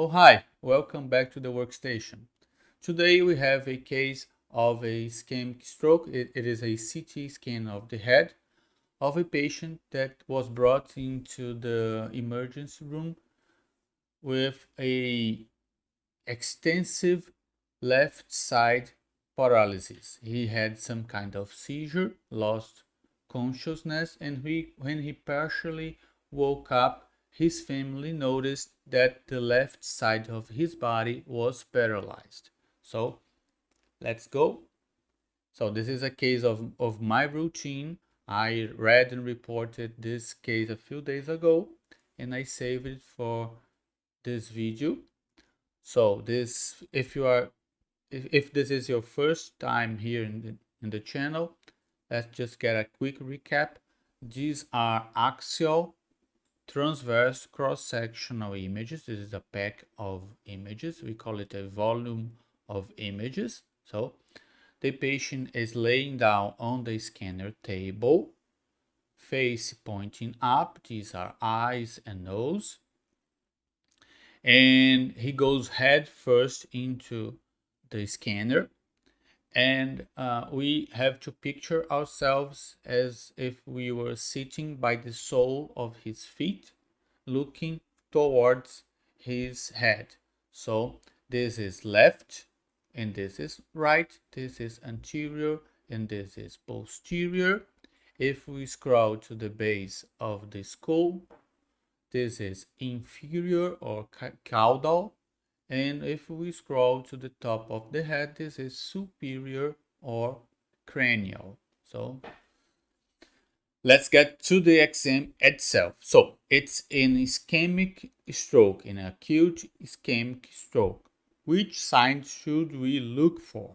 Oh, hi, welcome back to the workstation. Today we have a case of a ischemic stroke. It is a CT scan of the head of a patient that was brought into the emergency room with a extensive left side paralysis. He had some kind of seizure, lost consciousness, and when he partially woke up, his family noticed that the left side of his body was paralyzed. So let's go. So this is a case of my routine. I read and reported this case a few days ago, and I saved it for this video. So this, if this is your first time here in the channel, let's just get a quick recap. These are axial, transverse, cross-sectional images. This is a pack of images. We call it a volume of images. So the patient is laying down on the scanner table, face pointing up. These are eyes and nose. And he goes head first into the scanner, and we have to picture ourselves as if we were sitting by the sole of his feet, looking towards his head. So this is left and this is right, this is anterior and this is posterior. If we scroll to the base of the skull, this is inferior or caudal, and if we scroll to the top of the head, this is superior or cranial. So let's get to the exam itself. So it's an ischemic stroke, an acute ischemic stroke. Which signs should we look for?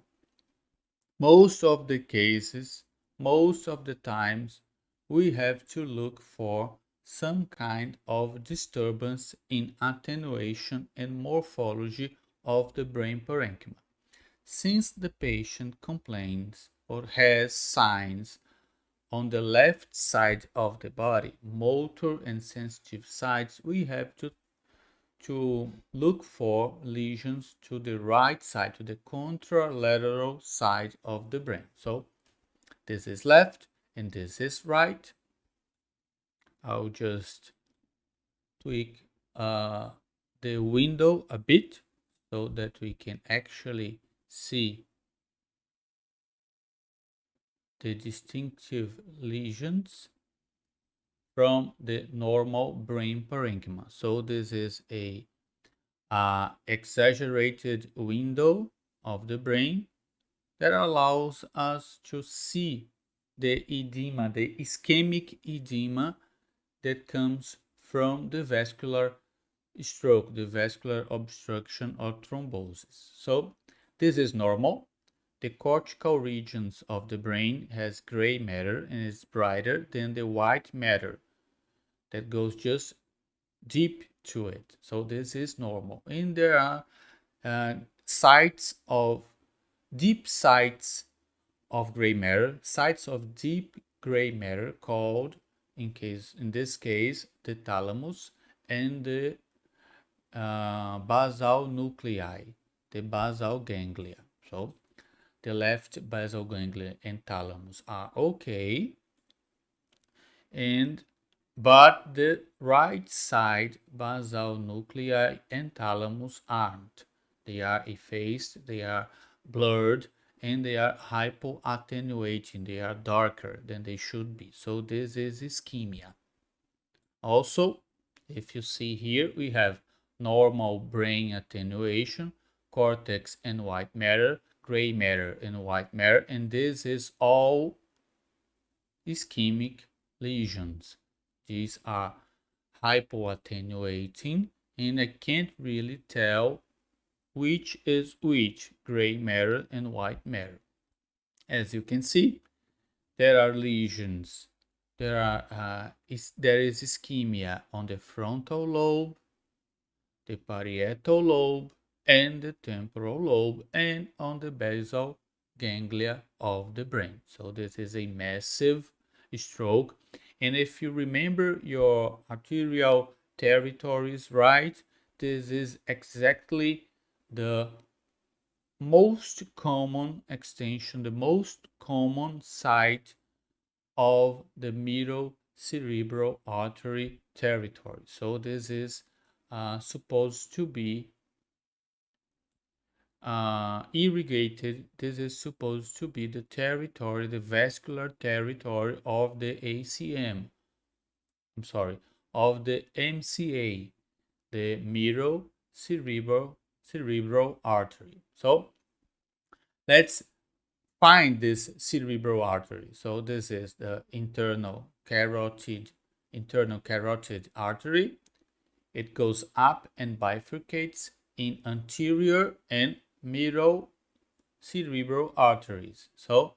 Most of the cases, most of the times, we have to look for some kind of disturbance in attenuation and morphology of the brain parenchyma. Since the patient complains or has signs on the left side of the body, motor and sensitive sides, we have to look for lesions to the right side, to the contralateral side of the brain. So this is left and this is right. I'll just tweak the window a bit so that we can actually see the distinctive lesions from the normal brain parenchyma. So this is a exaggerated window of the brain that allows us to see the edema, the ischemic edema that comes from the vascular stroke, the vascular obstruction or thrombosis. So this is normal. The cortical regions of the brain has gray matter and is brighter than the white matter that goes just deep to it. So this is normal. And there are sites of deep sites of gray matter, sites of deep gray matter called, in this case, the thalamus and the basal nuclei, the basal ganglia. So the left basal ganglia and thalamus are okay, but the right side basal nuclei and thalamus aren't. They are effaced, they are blurred, and they are hypoattenuating. They are darker than they should be. So this is ischemia. Also, if you see here, we have normal brain attenuation, cortex and white matter, gray matter and white matter, and this is all ischemic lesions. These are hypoattenuating, and I can't really tell which is which, gray matter and white matter. As you can see, there are lesions. There is ischemia on the frontal lobe, the parietal lobe, and the temporal lobe, and on the basal ganglia of the brain. So this is a massive stroke. And if you remember your arterial territories right, this is exactly the most common extension, the most common site of the middle cerebral artery territory. So this is supposed to be irrigated. This is supposed to be the territory, the vascular territory of the ACM. I'm sorry, of the MCA, the middle cerebral artery. So let's find this cerebral artery. So this is the internal carotid artery. It goes up and bifurcates in anterior and middle cerebral arteries. So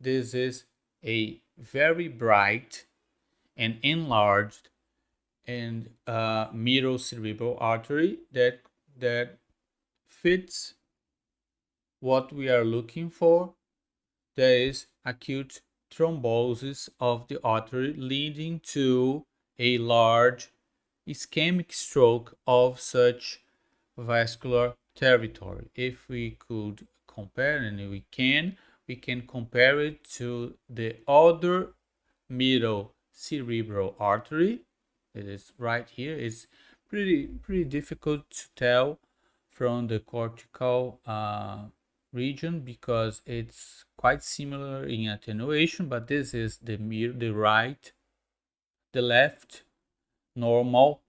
this is a very bright and enlarged and middle cerebral artery that fits what we are looking for. There is acute thrombosis of the artery leading to a large ischemic stroke of such vascular territory. If we could compare, and we can compare it to the other middle cerebral artery. It is right here. It's pretty difficult to tell from the cortical region because it's quite similar in attenuation, but this is the left normal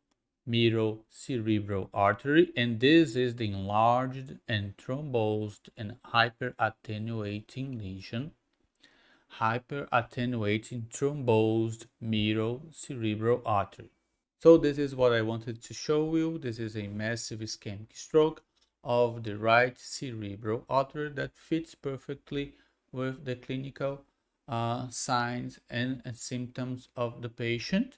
middle cerebral artery, and this is the enlarged and thrombosed and hyperattenuating lesion, hyperattenuating thrombosed middle cerebral artery. So this is what I wanted to show you. This is a massive ischemic stroke of the right cerebral artery that fits perfectly with the clinical signs and symptoms of the patient.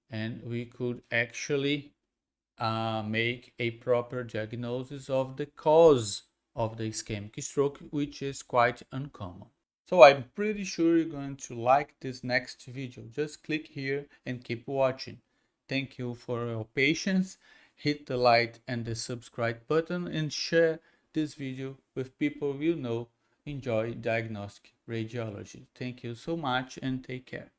And we could actually make a proper diagnosis of the cause of the ischemic stroke, which is quite uncommon. So I'm pretty sure you're going to like this next video. Just click here and keep watching. Thank you for your patience. Hit the like and the subscribe button and share this video with people you know enjoy diagnostic radiology. Thank you so much and take care.